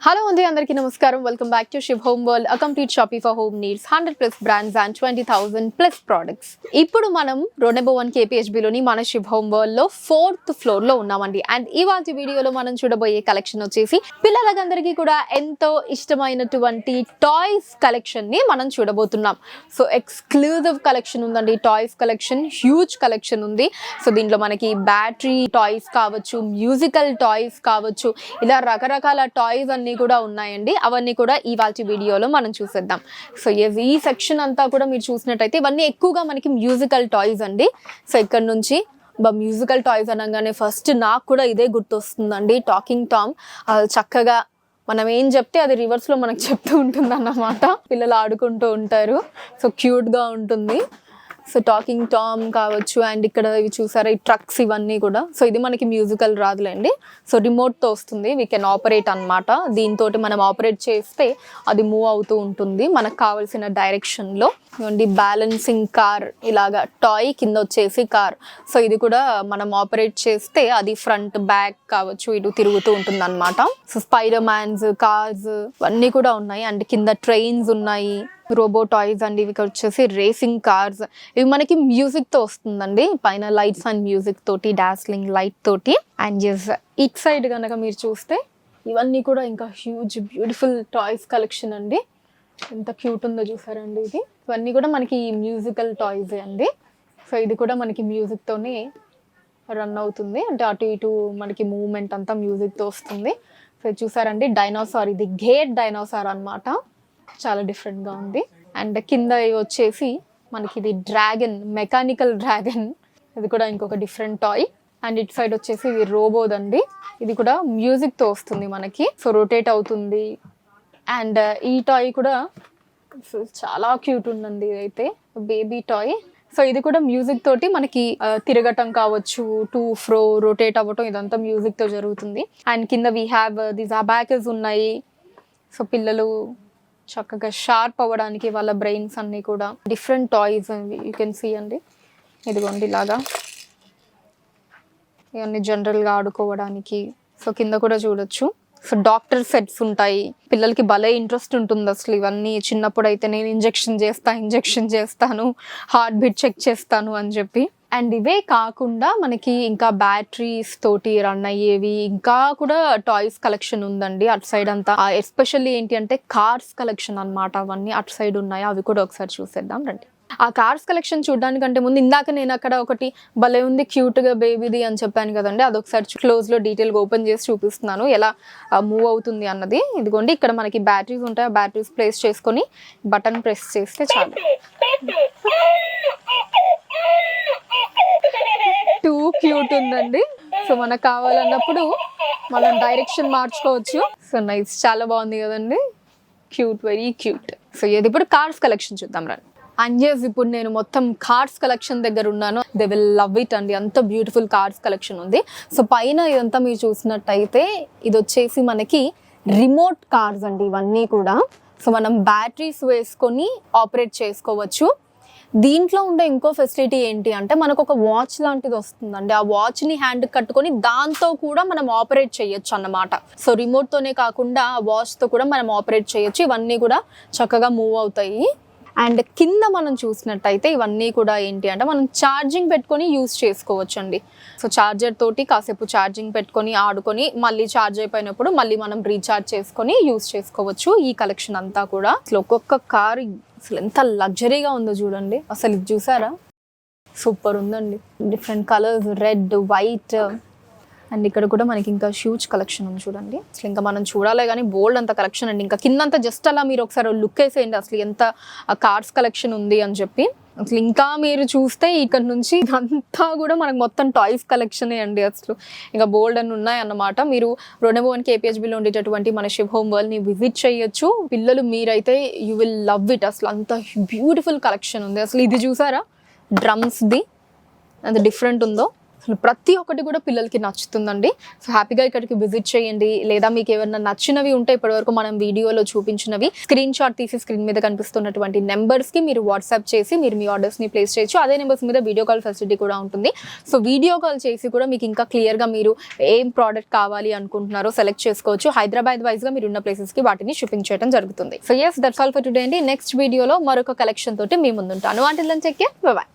Hello and అందరికీ నమస్కారం. Welcome back to Shiv Home World, a complete shopping for home needs, 100+ brands and 20,000+ products. ఇప్పుడు మనం road number 1 KPHB లోని మన Shiv Home World లో 4th floor లో ఉన్నామండి. అండ్ ఇవాల్టి వీడియోలో మనం చూడబోయే కలెక్షన్ వచ్చేసి పిల్లలందరికీ కూడా ఎంతో ఇష్టమైనటువంటి టాయ్స్ కలెక్షన్ ని మనం చూడబోతున్నాం. సో ఎక్స్క్లూజివ్ కలెక్షన్ ఉందండి, టాయ్స్ కలెక్షన్ హ్యూజ్ కలెక్షన్ ఉంది. సో దీంట్లో మనకి బ్యాటరీ టాయ్స్ కావచ్చు, మ్యూజికల్ టాయ్స్ కావచ్చు, ఇలా రకరకాల టాయ్స్ అన్ని కూడా ఉన్నాయండి. అవన్నీ కూడా ఇవాల్టి వీడియోలో మనం చూసేద్దాం. సో ఈ సెక్షన్ అంతా కూడా మీరు చూసినట్టయితే ఇవన్నీ ఎక్కువగా మనకి మ్యూజికల్ టాయ్స్ అండి. సో ఇక్కడ నుంచి మ్యూజికల్ టాయ్స్ అనగానే ఫస్ట్ నాకు కూడా ఇదే గుర్తొస్తుందండి, టాకింగ్ టామ్. చక్కగా మనం ఏం చెప్తే అది రివర్స్లో మనకు చెప్తూ ఉంటుంది అన్నమాట. పిల్లలు ఆడుకుంటూ ఉంటారు, సో క్యూట్గా ఉంటుంది. సో టాకింగ్ టామ్ కావచ్చు, అండ్ ఇక్కడ ఇవి చూసారా ఈ ట్రక్స్ ఇవన్నీ కూడా. సో ఇది మనకి మ్యూజికల్ రాదులేండి, సో రిమోట్తో వస్తుంది. వీ కెన్ ఆపరేట్ అనమాట. దీంతో మనం ఆపరేట్ చేస్తే అది మూవ్ అవుతూ ఉంటుంది మనకు కావాల్సిన డైరెక్షన్లో. బ్యాలెన్సింగ్ కార్, ఇలాగా టాయ్ కింద వచ్చేసి కార్. సో ఇది కూడా మనం ఆపరేట్ చేస్తే అది ఫ్రంట్ బ్యాక్ కావచ్చు ఇటు తిరుగుతూ ఉంటుంది అనమాట. సో స్పైడర్ మ్యాన్స్, కార్స్ అన్నీ కూడా ఉన్నాయి. అండ్ కింద ట్రైన్స్ ఉన్నాయి, రోబో టాయ్స్ అండి. ఇవి వచ్చేసి రేసింగ్ కార్స్. ఇవి మనకి మ్యూజిక్తో వస్తుందండి, పైన లైట్స్ అండ్ మ్యూజిక్ తోటి, డాస్లింగ్ లైట్ తోటి. అండ్ ఇట్ సైడ్ కనుక మీరు చూస్తే ఇవన్నీ కూడా ఇంకా హ్యూజ్ బ్యూటిఫుల్ టాయ్స్ కలెక్షన్ అండి. ఎంత క్యూట్ ఉందో చూసారండి ఇది. ఇవన్నీ కూడా మనకి మ్యూజికల్ టాయ్స్ అండి. సో ఇది కూడా మనకి మ్యూజిక్తోనే రన్ అవుతుంది, అంటే అటు ఇటు మనకి మూవ్మెంట్ అంతా మ్యూజిక్తో వస్తుంది. సో చూసారండి డైనోసార్, ఇది గేట్ డైనోసార్ అనమాట, చాలా డిఫరెంట్గా ఉంది. అండ్ కింద వచ్చేసి మనకి ఇది డ్రాగన్, మెకానికల్ డ్రాగన్. ఇది కూడా ఇంకొక డిఫరెంట్ టాయ్. అండ్ ఇటు సైడ్ వచ్చేసి ఇది రోబోదండి, ఇది కూడా మ్యూజిక్తో వస్తుంది మనకి, సో రొటేట్ అవుతుంది. అండ్ ఈ టాయ్ కూడా చాలా క్యూట్ ఉందండి, ఇదైతే బేబీ టాయ్. సో ఇది కూడా మ్యూజిక్ తోటి మనకి తిరగటం కావచ్చు, టు ఫ్రో రొటేట్ అవ్వటం, ఇదంతా మ్యూజిక్తో జరుగుతుంది. అండ్ కింద వీ హ్యావ్ దీస్ అబాకస్ ఉన్నాయి. సో పిల్లలు చక్కగా షార్ప్ అవ్వడానికి వాళ్ళ బ్రెయిన్స్ అన్నీ కూడా different toys you can see అండి. ఇదిగోండి ఇలాగా ఇవన్నీ జనరల్గా ఆడుకోవడానికి. సో కింద కూడా చూడొచ్చు. సో డాక్టర్ సెట్స్ ఉంటాయి, పిల్లలకి భలే ఇంట్రెస్ట్ ఉంటుంది అసలు ఇవన్నీ. చిన్నప్పుడు అయితే నేను ఇంజెక్షన్ చేస్తాను, హార్ట్ బీట్ చెక్ చేస్తాను అని చెప్పి. అండ్ ఇవే కాకుండా మనకి ఇంకా బ్యాటరీస్ తోటి రన్ అయ్యేవి ఇంకా కూడా టాయ్స్ కలెక్షన్ ఉందండి అటు సైడ్ అంతా. ఎస్పెషల్లీ ఏంటి అంటే కార్స్ కలెక్షన్ అనమాట, అవన్నీ అటు సైడ్ ఉన్నాయి. అవి కూడా ఒకసారి చూసేద్దాం రండి. ఆ కార్స్ కలెక్షన్ చూడడానికంటే ముందు ఇందాక నేను అక్కడ ఒకటి భలే ఉంది క్యూట్గా బేబీది అని చెప్పాను కదండి, అదొకసారి క్లోజ్లో డీటెయిల్గా ఓపెన్ చేసి చూపిస్తున్నాను ఎలా మూవ్ అవుతుంది అన్నది. ఇదిగోండి ఇక్కడ మనకి బ్యాటరీస్ ఉంటాయి, ఆ బ్యాటరీస్ ప్లేస్ చేసుకొని బటన్ ప్రెస్ చేస్తే చాలు. టూ క్యూట్ ఉందండి. సో మనకు కావాలన్నప్పుడు మనం డైరెక్షన్ మార్చుకోవచ్చు. సో నైస్, చాలా బాగుంది కదండి, క్యూట్, వెరీ క్యూట్. సో ఇది ఇప్పుడు కార్స్ కలెక్షన్ చూద్దాం రండి. అండ్ ఇప్పుడు నేను మొత్తం కార్స్ కలెక్షన్ దగ్గర ఉన్నాను. దే విల్ లవ్ ఇట్ అండి, అంత బ్యూటిఫుల్ కార్స్ కలెక్షన్ ఉంది. సో పైన ఇదంతా మీరు చూసినట్టయితే ఇది వచ్చేసి మనకి రిమోట్ కార్స్ అండి ఇవన్నీ కూడా. సో మనం బ్యాటరీస్ వేసుకొని ఆపరేట్ చేసుకోవచ్చు. దీంట్లో ఉండే ఇంకో ఫెసిలిటీ ఏంటి అంటే మనకు ఒక వాచ్ లాంటిది వస్తుందండి, ఆ వాచ్ని హ్యాండ్ కట్టుకొని దాంతో కూడా మనం ఆపరేట్ చేయొచ్చు అన్నమాట. సో రిమోట్తోనే కాకుండా ఆ వాచ్తో కూడా మనం ఆపరేట్ చేయొచ్చు. ఇవన్నీ కూడా చక్కగా మూవ్ అవుతాయి. అండ్ కింద మనం చూసినట్టయితే ఇవన్నీ కూడా ఏంటి అంటే మనం ఛార్జింగ్ పెట్టుకొని యూస్ చేసుకోవచ్చు అండి. సో ఛార్జర్ తోటి కాసేపు ఛార్జింగ్ పెట్టుకొని ఆడుకొని మళ్ళీ ఛార్జ్ అయిపోయినప్పుడు మళ్ళీ మనం రీఛార్జ్ చేసుకొని యూస్ చేసుకోవచ్చు. ఈ కలెక్షన్ అంతా కూడా అసలు ఒక్కొక్క కార్ అసలు ఎంత లగ్జరీగా ఉందో చూడండి. అసలు ఇది చూసారా, సూపర్ ఉందండి. Different colours, red, white. And ఇక్కడ కూడా మనకి ఇంకా హ్యూజ్ కలెక్షన్ ఉంది చూడండి. అసలు ఇంకా మనం చూడాలి కానీ బోల్డ్ అంత కలెక్షన్ అండి. ఇంకా కిందంతా జస్ట్ అలా మీరు ఒకసారి లుక్ వేసేయండి అసలు ఎంత కార్స్ కలెక్షన్ ఉంది అని చెప్పి. అసలు ఇంకా మీరు చూస్తే ఇక్కడ నుంచి ఇదంతా కూడా మనకు మొత్తం టాయ్స్ కలెక్షనే అండి. అసలు ఇంకా బోల్డ్ అని ఉన్నాయన్నమాట. మీరు రోడ్ నెంబర్ 1 KPHBలో ఉండేటటువంటి మన శివ్ హోమ్ వరల్డ్ని విజిట్ చేయొచ్చు. పిల్లలు మీరైతే యూ విల్ లవ్ ఇట్. అసలు అంత బ్యూటిఫుల్ కలెక్షన్ ఉంది. అసలు ఇది చూసారా డ్రమ్స్ది, అంత డిఫరెంట్ ఉందో. అసలు ప్రతి ఒక్కటి కూడా పిల్లలకి నచ్చుతుందండి. సో హ్యాపీగా ఇక్కడికి విజిట్ చేయండి. లేదా మీకు ఏమైనా నచ్చినవి ఉంటే ఇప్పటివరకు మనం వీడియోలో చూపించినవి స్క్రీన్ షాట్ తీసి స్క్రీన్ మీద కనిపిస్తున్నటువంటి నెంబర్స్కి మీరు వాట్సాప్ చేసి మీరు మీ ఆర్డర్స్ని ప్లేస్ చేయొచ్చు. అదే నెంబర్స్ మీద వీడియో కాల్ ఫెసిలిటీ కూడా ఉంటుంది. సో వీడియో కాల్ చేసి కూడా మీకు ఇంకా క్లియర్గా మీరు ఏం ప్రోడక్ట్ కావాలి అనుకుంటున్నారో సెలెక్ట్ చేసుకోవచ్చు. హైదరాబాద్ వైజ్గా మీరు ఉన్న ప్లేసెస్కి వాటిని షిప్పింగ్ చేయడం జరుగుతుంది. So yes, that's all for today అండి. నెక్స్ట్ వీడియోలో మరొక కలెక్షన్ తోటి మీ ముందుంటాను. Until then take care, bye by.